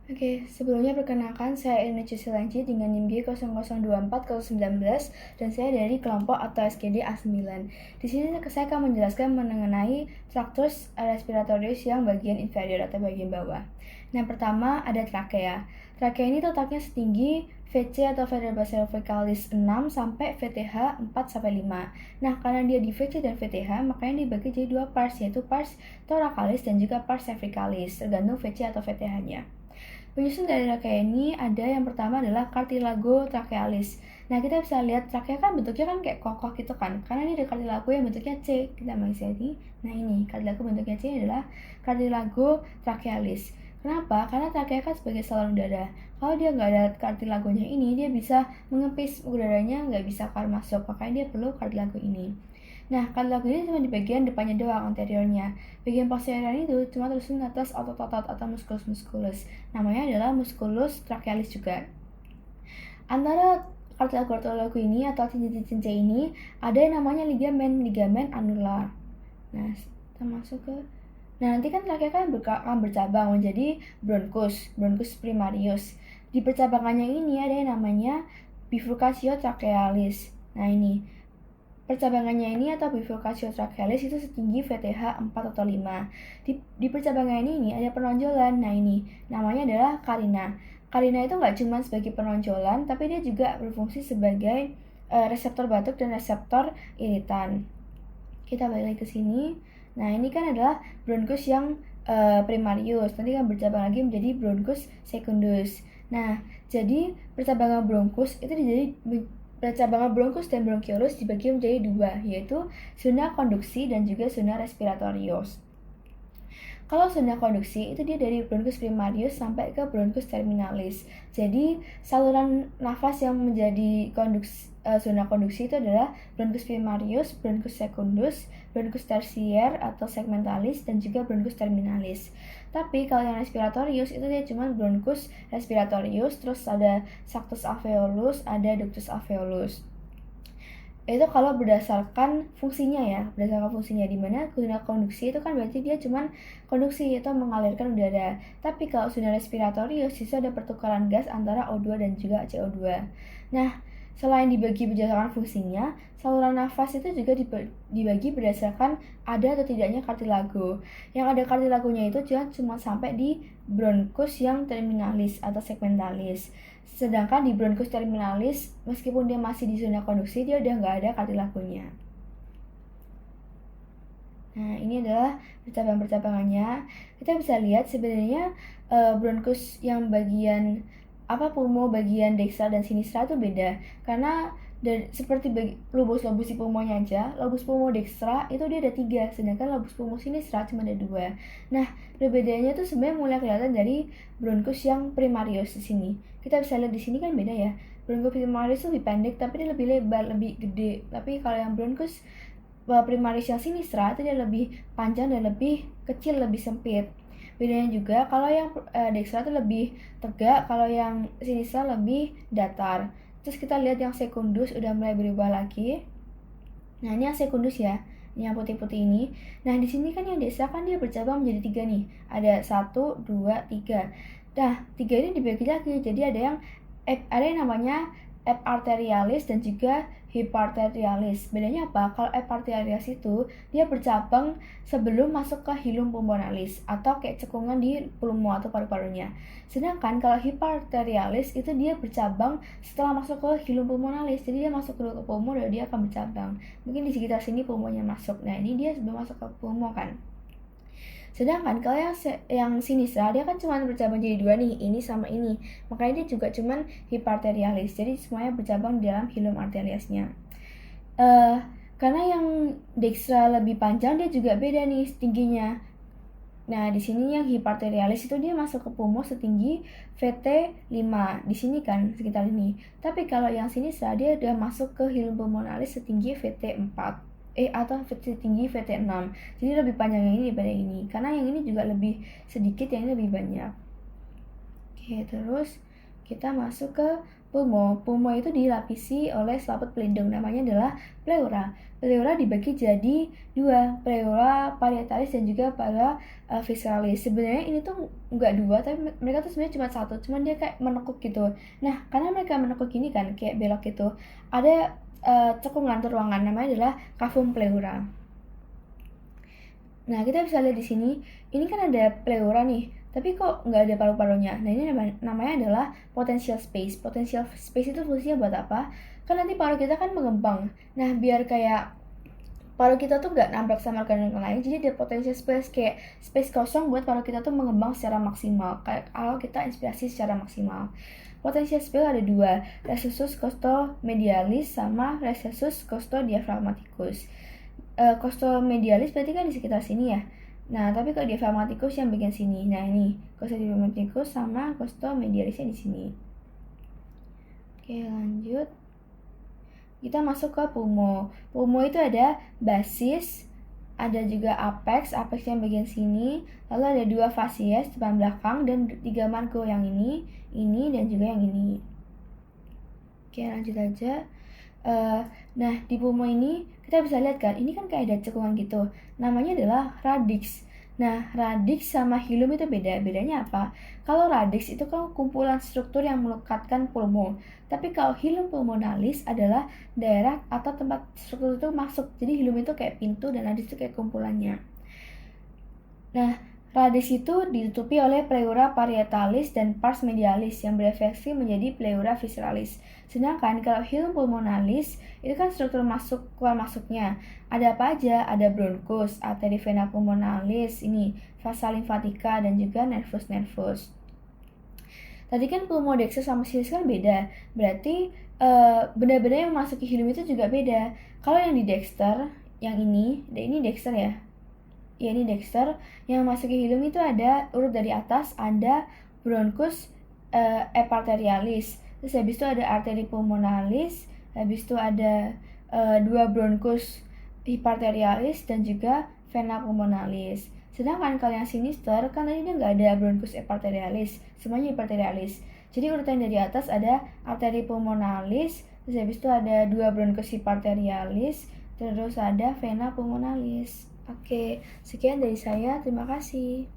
Oke, sebelumnya perkenalkan saya Irna Cusilanci dengan NIM G0024-019 dan saya dari kelompok atau SKD A9. Di sini saya akan menjelaskan mengenai traktus respiratorius yang bagian inferior atau bagian bawah. Nah, pertama ada trakea. Trakea ini letaknya setinggi VC atau vertebra cervicalis 6 sampai VTH 4 sampai 5. Nah, karena dia di VC dan VTH, makanya dibagi jadi dua pars, yaitu pars thoracalis dan juga pars cervicalis, tergantung VC atau VTH-nya. Penyusun dari trakea ini ada yang pertama adalah cartilago trachealis. Nah, kita bisa lihat trakea kan bentuknya kan kayak kokoh gitu kan, karena ini ada cartilago yang bentuknya C. Kita bisa lihat. Nah, ini cartilago bentuknya C adalah cartilago trachealis. Kenapa? Karena trakea kan sebagai saluran udara. Kalau dia nggak ada cartilagonya ini, dia bisa mengempis udaranya, nggak bisa keluar masuk. Makanya dia perlu cartilago ini. Nah, cartilago ini cuma di bagian depannya doang, anteriornya. Bagian posteriornya itu cuma tersusun atas otot-otot atau musculus. Namanya adalah musculus trachealis juga. Antara cartilago ini atau cincin-cincin C ini ada yang namanya ligamen anular. Nah, kita masuk ke nanti kan trakea kan akan bercabang menjadi bronchus primarius. Di percabangannya ini ada yang namanya bifurcatio trachealis. Nah, ini percabangannya ini atau bifurcatio trachealis itu setinggi VTH 4 atau 5. Di percabangan ini ada penonjolan. Nah, ini namanya adalah carina. Carina itu nggak cuma sebagai penonjolan, tapi dia juga berfungsi sebagai reseptor batuk dan reseptor iritan. Kita balik lagi ke sini. Nah, ini kan adalah bronchus yang primarius. Nanti kan bercabang lagi menjadi bronchus secundus. Nah, jadi percabangan bronchus itu percabangan bronchus dan bronchiolus dibagi menjadi dua, yaitu zona konduksi dan juga zona respiratorius. Kalau zona konduksi itu dia dari bronchus primarius sampai ke bronchus terminalis. Jadi saluran nafas yang menjadi zona konduksi itu adalah bronchus primarius, bronchus secundus, bronchus tersier atau segmentalis, dan juga bronchus terminalis. Tapi kalau yang respiratorius itu dia cuma bronchus respiratorius, terus ada saccus alveolus, ada ductus alveolus. Itu kalau berdasarkan fungsinya ya, di mana zona konduksi itu kan berarti dia cuma konduksi atau mengalirkan udara. Tapi kalau zona respiratorius itu ada pertukaran gas antara O2 dan juga CO2. Nah, selain dibagi berdasarkan fungsinya, saluran nafas itu juga dibagi berdasarkan ada atau tidaknya cartilago. Yang ada cartilagonya itu cuma sampai di bronchus yang terminalis atau segmentalis. Sedangkan di bronchus terminalis, meskipun dia masih di zona konduksi, dia udah nggak ada cartilagonya. Nah, ini adalah percabangan-percabangannya. Kita bisa lihat sebenarnya bronchus yang bagian pulmo bagian dekstra dan sinistra itu beda. Karena seperti lobus-lobus di pulmonya aja, lobus pulmo dekstra itu dia ada 3, sedangkan lobus pulmo sinistra cuma ada 2. Nah, perbedaannya tuh sebenarnya mulai kelihatan dari bronchus yang primarius di sini. Kita bisa lihat di sini kan beda ya. Bronchus primarius lebih pendek tapi dia lebih lebar, lebih gede. Tapi kalau yang bronchus primaris yang sinistra itu dia lebih panjang dan lebih kecil, lebih sempit. Bedanya juga kalau yang dekstra itu lebih tegak, kalau yang sinistra lebih datar. Terus kita lihat yang sekundus udah mulai berubah lagi. Nah, ini yang sekundus ya, ini yang putih-putih ini. Nah, di sini kan yang dekstra kan dia bercabang menjadi 3 nih. Ada 1, 2, 3. Nah, 3 ini dibagi lagi. Jadi ada yang namanya eparterialis dan juga hiparterialis. Bedanya apa? Kalau eparterialis itu dia bercabang sebelum masuk ke hilum pulmonalis atau kayak cekungan di pulmo atau paru-parunya. Sedangkan kalau hiparterialis itu dia bercabang setelah masuk ke hilum pulmonalis. Jadi dia masuk ke pulmo dan dia akan bercabang. Mungkin di sekitar sini pulmonya masuk. Nah, ini dia sebelum masuk ke pulmo kan. Sedangkan kalau yang sinistra dia kan cuma bercabang jadi 2 nih, ini sama ini. Makanya dia juga cuma hiparterialis. Jadi semuanya bercabang di dalam hilum arteriasnya. Karena yang dekstra lebih panjang dia juga beda nih tingginya. Nah, di sini yang hiparterialis itu dia masuk ke pulmo setinggi VT5. Di sini kan sekitar ini. Tapi kalau yang sinistra dia udah masuk ke hilum pulmonalis setinggi VT4. Atau setinggi VT6. Jadi lebih panjang yang ini daripada ini. Karena yang ini juga lebih sedikit, yang ini lebih banyak. Oke, terus Kita masuk ke pulmo. Pulmo itu dilapisi oleh selaput pelindung, namanya adalah pleura. Pleura dibagi jadi dua, pleura parietalis dan juga pleura visceralis. Sebenarnya ini tuh nggak dua, tapi mereka tuh sebenarnya cuma satu, cuman dia kayak menekuk gitu. Nah, karena mereka menekuk ini kan kayak belok gitu, ada cekungan ruangan, namanya adalah cavum pleura. Nah, kita bisa lihat di sini, ini kan ada pleura nih, tapi kok nggak ada paru-parunya. Nah, ini namanya adalah potential space. Potential space itu fungsinya buat apa? Kan nanti paru kita kan mengembang. Nah, biar kayak paru kita tuh nggak nabrak sama organ lain, jadi ada potential space, kayak space kosong buat paru kita tuh mengembang secara maksimal, kayak kalau kita inspirasi secara maksimal. Potential space ada dua, recessus costomedialis sama recessus costodiaphragmaticus. Costomedialis berarti kan di sekitar sini ya. Nah, tapi kalau diaphragmaticus yang bagian sini. Nah, ini costodiaphragmaticus sama costomedialisnya di sini. Oke, lanjut. Kita masuk ke pulmo. Pulmo itu ada basis, ada juga apex yang bagian sini, lalu ada dua facies depan belakang dan tiga margo, yang ini dan juga yang ini. Oke, lanjut aja. Nah, di pulmo ini kita bisa lihat kan, ini kan kayak ada cekungan gitu. Namanya adalah radix. Nah, radix sama hilum itu beda. Bedanya apa? Kalau radix itu kan kumpulan struktur yang melekatkan pulmo. Tapi kalau hilum pulmonalis adalah daerah atau tempat struktur itu masuk. Jadi hilum itu kayak pintu dan radix itu kayak kumpulannya. Nah, radix itu ditutupi oleh pleura parietalis dan pars medialis yang berefleksi menjadi pleura visceralis. Sedangkan kalau hilum pulmonalis itu kan struktur masuk keluar masuknya. Ada apa aja? Ada bronchus, arteri vena pulmonalis, ini vasa limfatika dan juga nervus. Tadi kan pulmodexter sama silis kan beda. Berarti benda-benda yang memasuki hilum itu juga beda. Kalau yang di dexter, yang ini dexter ya. Ya, ini dexter. Yang memasuki hilum itu ada urut dari atas, ada bronchus eparterialis. Terus habis itu ada arteri pulmonalis, habis itu ada dua bronchus hiparterialis dan juga vena pulmonalis. Sedangkan kalau yang sinister, kan tadi dia nggak ada bronchus eparterialis, semuanya hiparterialis. Jadi urutan dari atas ada arteri pulmonalis, terus habis itu ada dua bronchus hiparterialis, terus ada vena pulmonalis. Oke, sekian dari saya. Terima kasih.